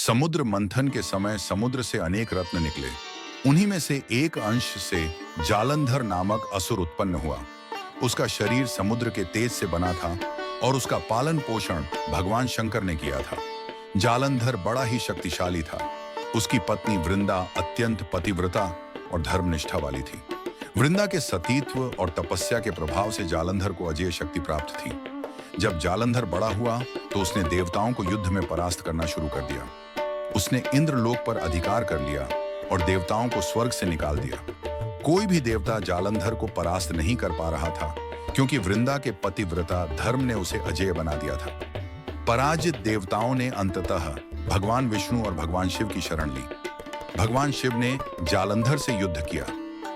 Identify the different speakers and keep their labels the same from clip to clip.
Speaker 1: समुद्र मंथन के समय समुद्र से अनेक रत्न निकले। उन्हीं में से एक अंश से जालंधर नामक असुर उत्पन्न हुआ। उसका शरीर समुद्र के तेज से बना था और उसका पालन पोषण भगवान शंकर ने किया था। जालंधर बड़ा ही शक्तिशाली था। उसकी पत्नी वृंदा अत्यंत पतिव्रता और धर्मनिष्ठा वाली थी। वृंदा के सतीत्व और तपस्या के प्रभाव से जालंधर को अजेय शक्ति प्राप्त थी। जब जालंधर बड़ा हुआ तो उसने देवताओं को युद्ध में परास्त करना शुरू कर दिया। उसने इंद्रलोक पर अधिकार कर लिया और देवताओं को स्वर्ग से निकाल दिया। कोई भी देवता जालंधर को परास्त नहीं कर पा रहा था क्योंकि वृंदा के पतिव्रता धर्म ने उसे अजेय बना दिया था। पराजित देवताओं ने अंततः भगवान विष्णु और भगवान शिव की शरण ली। भगवान शिव ने जालंधर से युद्ध किया,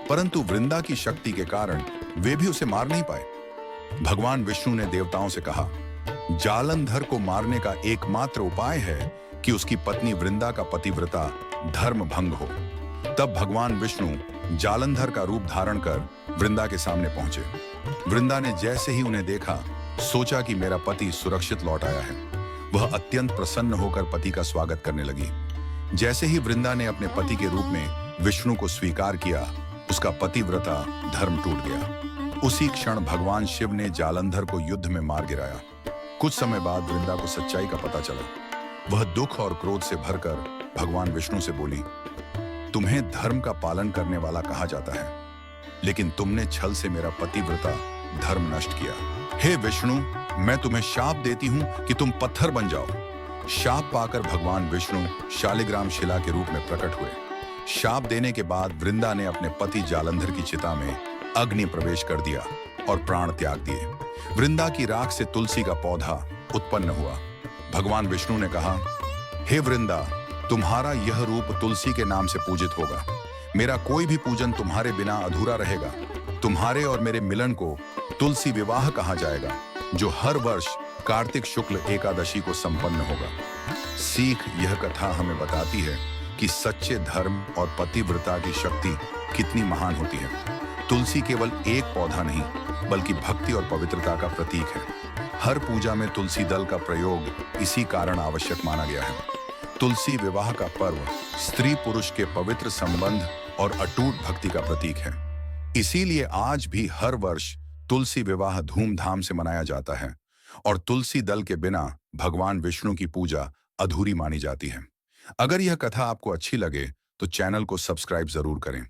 Speaker 1: परंतु वृंदा की शक्ति के कारण वे भी उसे मार नहीं पाए। भगवान विष्णु ने देवताओं से कहा, जालंधर को मारने का एकमात्र उपाय है कि उसकी पत्नी वृंदा का पतिव्रता धर्म भंग हो। तब भगवान विष्णु जालंधर का रूप धारण कर वृंदा के सामने पहुंचे। वृंदा ने जैसे ही उन्हें देखा, सोचा कि मेरा पति सुरक्षित लौट आया है। वह अत्यंत प्रसन्न होकर पति का स्वागत करने लगी। जैसे ही वृंदा ने अपने पति के रूप में विष्णु को स्वीकार किया, उसका पतिव्रता धर्म टूट गया। उसी क्षण भगवान शिव ने जालंधर को युद्ध में मार गिराया। कुछ समय बाद वृंदा को सच्चाई का पता चला। वह दुख और क्रोध से भरकर भगवान विष्णु से बोली, तुम्हें धर्म का पालन करने वाला कहा जाता है, लेकिन तुमने छल से मेरा पतिव्रता धर्म नष्ट किया। हे विष्णु, मैं तुम्हें शाप देती हूं कि तुम पत्थर बन जाओ। शाप पाकर भगवान विष्णु शालिग्राम शिला के रूप में प्रकट हुए। शाप देने के बाद वृंदा ने अपने पति जालंधर की चिता में अग्नि प्रवेश कर दिया और प्राण त्याग दिए। वृंदा की राख से तुलसी का पौधा उत्पन्न हुआ। भगवान विष्णु ने कहा, हे वृंदा, तुम्हारा यह रूप तुलसी के नाम से पूजित होगा। मेरा कोई भी पूजन तुम्हारे बिना अधूरा रहेगा। तुम्हारे और मेरे मिलन को तुलसी विवाह कहा जाएगा, जो हर वर्ष कार्तिक शुक्ल एकादशी को संपन्न होगा। सीख यह कथा हमें बताती है कि सच्चे धर्म और पतिव्रता की शक्ति कितनी महान होती है। तुलसी केवल एक पौधा नहीं, बल्कि भक्ति और पवित्रता का प्रतीक है। हर पूजा में तुलसी दल का प्रयोग इसी कारण आवश्यक माना गया है। तुलसी विवाह का पर्व स्त्री पुरुष के पवित्र संबंध और अटूट भक्ति का प्रतीक है। इसीलिए आज भी हर वर्ष तुलसी विवाह धूमधाम से मनाया जाता है और तुलसी दल के बिना भगवान विष्णु की पूजा अधूरी मानी जाती है। अगर यह कथा आपको अच्छी लगे तो चैनल को सब्सक्राइब जरूर करें।